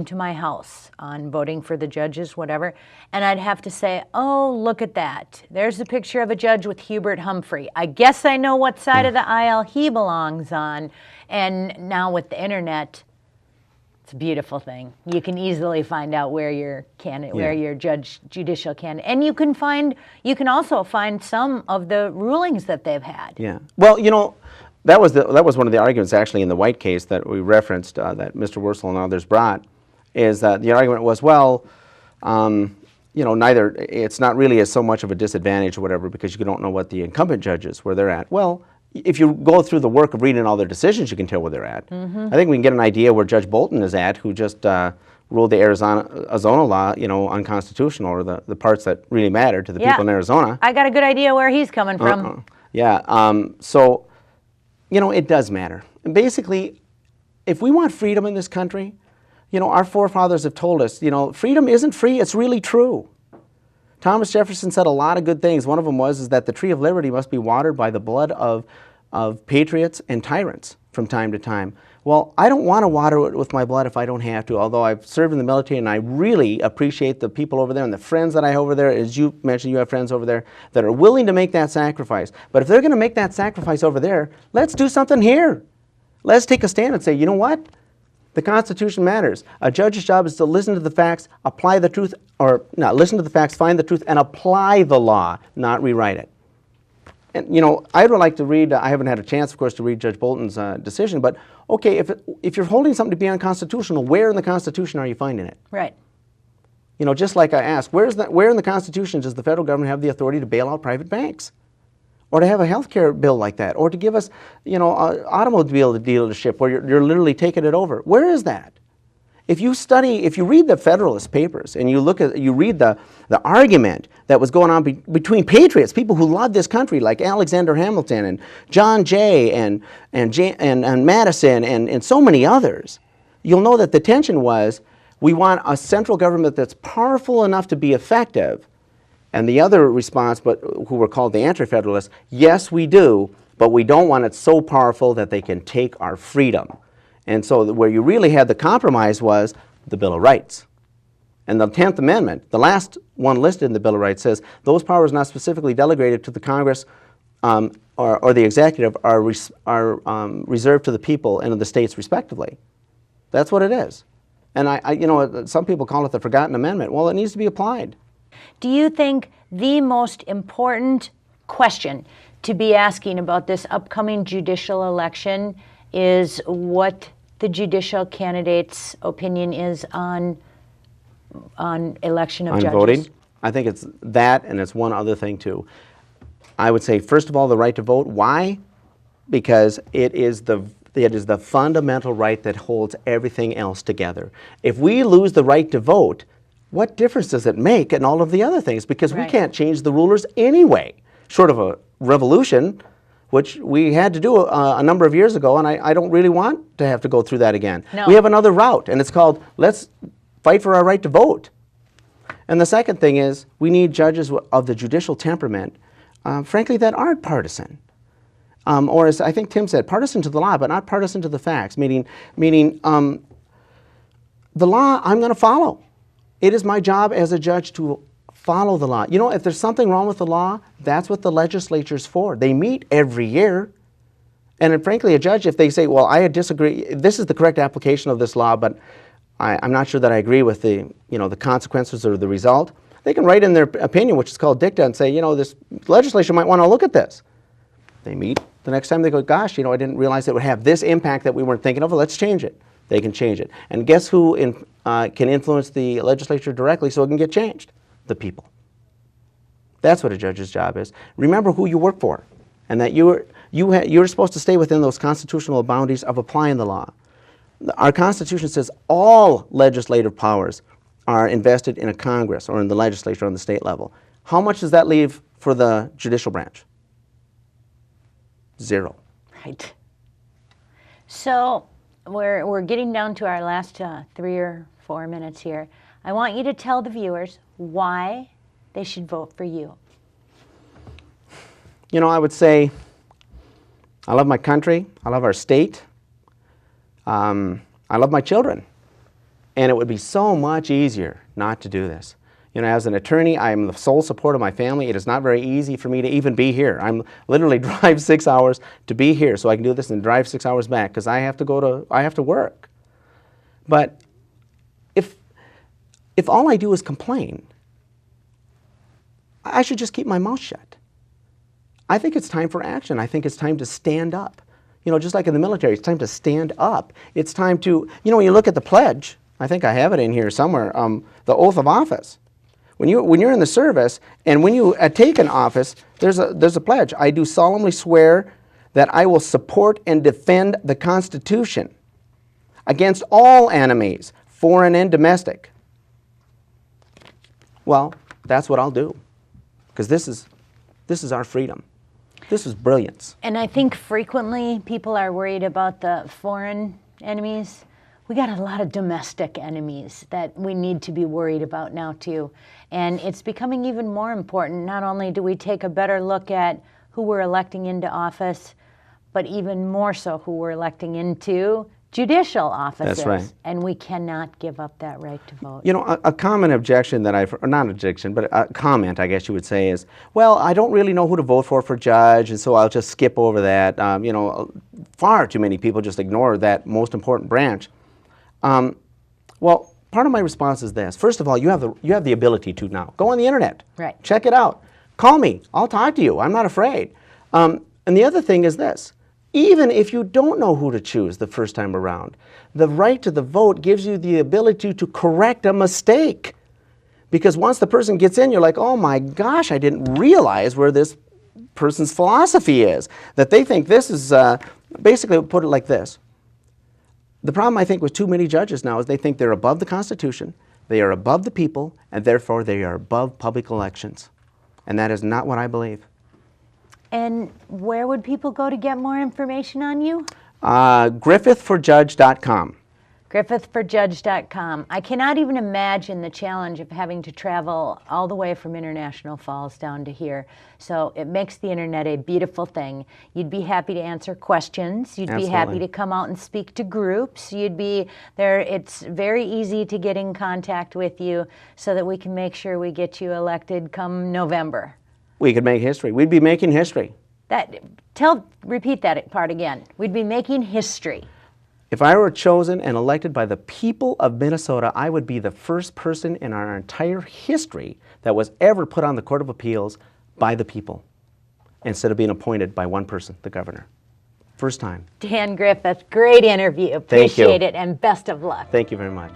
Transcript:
to my house on voting for the judges, whatever, and I'd have to say, oh, look at that. There's a picture of a judge with Hubert Humphrey. I guess I know what side of the aisle he belongs on. And now with the internet, it's a beautiful thing. You can easily find out where your candidate, where your judicial candidate, and you can also find some of the rulings that they've had. Yeah. Well, you know, that was one of the arguments actually in the White case that we referenced, that Mr. Wurzel and others brought, is that the argument was, well, you know, it's not really so much of a disadvantage or whatever because you don't know what the incumbent judges, where they're at. Well, if you go through the work of reading all their decisions, you can tell where they're at. I think we can get an idea where Judge Bolton is at, who just ruled the Arizona law, you know, unconstitutional, or the parts that really matter to the people in Arizona. I got a good idea where he's coming from. Yeah, so, you know, it does matter. And basically, if we want freedom in this country, you know, our forefathers have told us, you know, freedom isn't free, it's really true. Thomas Jefferson said a lot of good things. One of them was that the tree of liberty must be watered by the blood of patriots and tyrants from time to time. Well, I don't want to water it with my blood if I don't have to, although I've served in the military and I really appreciate the people over there and the friends that I have over there. As you mentioned, you have friends over there that are willing to make that sacrifice. But if they're going to make that sacrifice over there, let's do something here. Let's take a stand and say, you know what? The Constitution matters. A judge's job is to listen to the facts, apply the truth, or not listen to the facts, find the truth, and apply the law, not rewrite it. And, you know, I would like to read, I haven't had a chance, of course, to read Judge Bolton's decision, but, okay, if you're holding something to be unconstitutional, where in the Constitution are you finding it? Right. You know, just like I asked, where in the Constitution does the federal government have the authority to bail out private banks? Or to have a health care bill like that, or to give us, you know, an automobile dealership where you're literally taking it over. Where is that? If you read the Federalist Papers and you read the argument that was going on between patriots, people who loved this country, like Alexander Hamilton and John Jay and Madison and so many others, you'll know that the tension was, we want a central government that's powerful enough to be effective. And the other response, who were called the anti-federalists, yes, we do, but we don't want it so powerful that they can take our freedom. And so where you really had the compromise was the Bill of Rights. And the 10th Amendment, the last one listed in the Bill of Rights, says those powers not specifically delegated to the Congress or the executive are reserved to the people and the states respectively. That's what it is. And you know, some people call it the Forgotten Amendment. Well, it needs to be applied. Do you think the most important question to be asking about this upcoming judicial election is what the judicial candidate's opinion is on election of judges? On voting? I think it's that, and it's one other thing too. I would say, first of all, the right to vote. Why? Because it is the fundamental right that holds everything else together. If we lose the right to vote, what difference does it make in all of the other things? Because we can't change the rulers anyway, short of a revolution, which we had to do a number of years ago, and I don't really want to have to go through that again. No. We have another route, and it's called, let's fight for our right to vote. And the second thing is, we need judges of the judicial temperament, frankly, that aren't partisan. Or as I think Tim said, partisan to the law, but not partisan to the facts, meaning the law I'm going to follow. It is my job as a judge to follow the law. You know, if there's something wrong with the law, that's what the legislature's for. They meet every year. And frankly, a judge, if they say, well, I disagree, this is the correct application of this law, but I'm not sure that I agree with the consequences or the result, they can write in their opinion, which is called dicta, and say, you know, this legislature might want to look at this. They meet. The next time they go, gosh, you know, I didn't realize it would have this impact that we weren't thinking of. Well, let's change it. They can change it. And guess who can influence the legislature directly so it can get changed? The people. That's what a judge's job is. Remember who you work for, and that you're supposed to stay within those constitutional boundaries of applying the law. Our Constitution says all legislative powers are invested in a Congress or in the legislature on the state level. How much does that leave for the judicial branch? Zero. Right. So we're getting down to our last 3 or 4 minutes here. I want you to tell the viewers why they should vote for you. You know, I would say I love my country. I love our state. I love my children. And it would be so much easier not to do this. You know, as an attorney, I'm the sole support of my family. It is not very easy for me to even be here. I'm literally drive 6 hours to be here so I can do this and drive 6 hours back because I have to work. But if all I do is complain, I should just keep my mouth shut. I think it's time for action. I think it's time to stand up. You know, just like in the military, it's time to stand up. It's time to, you know, when you look at the pledge, I think I have it in here somewhere, the oath of office. When you're in the service and when you take an office, there's a pledge. I do solemnly swear that I will support and defend the Constitution against all enemies, foreign and domestic. Well, that's what I'll do, because this is our freedom. This is brilliance. And I think frequently people are worried about the foreign enemies. We got a lot of domestic enemies that we need to be worried about now too. And it's becoming even more important. Not only do we take a better look at who we're electing into office, but even more so who we're electing into judicial offices. That's right. And we cannot give up that right to vote. You know, a common objection that or not objection, but a comment, I guess you would say, is, well, I don't really know who to vote for judge, and so I'll just skip over that. You know, far too many people just ignore that most important branch. Well, part of my response is this. First of all, you have the ability to now. Go on the internet. Right. Check it out. Call me. I'll talk to you. I'm not afraid. And the other thing is this. Even if you don't know who to choose the first time around, the right to the vote gives you the ability to correct a mistake. Because once the person gets in, you're like, oh my gosh, I didn't realize where this person's philosophy is. That they think this is, basically put it like this. The problem, I think, with too many judges now is they think they're above the Constitution, they are above the people, and therefore they are above public elections. And that is not what I believe. And where would people go to get more information on you? GriffithforJudge.com. GriffithforJudge.com. I cannot even imagine the challenge of having to travel all the way from International Falls down to here. So it makes the internet a beautiful thing. You'd be happy to answer questions. You'd be happy to come out and speak to groups. You'd be there. It's very easy to get in contact with you so that we can make sure we get you elected come November. We could make history. We'd be making history. Repeat that part again. We'd be making history. If I were chosen and elected by the people of Minnesota, I would be the first person in our entire history that was ever put on the Court of Appeals by the people, instead of being appointed by one person, the governor. First time. Dan Griffith, great interview. Appreciate it, and best of luck. Thank you very much.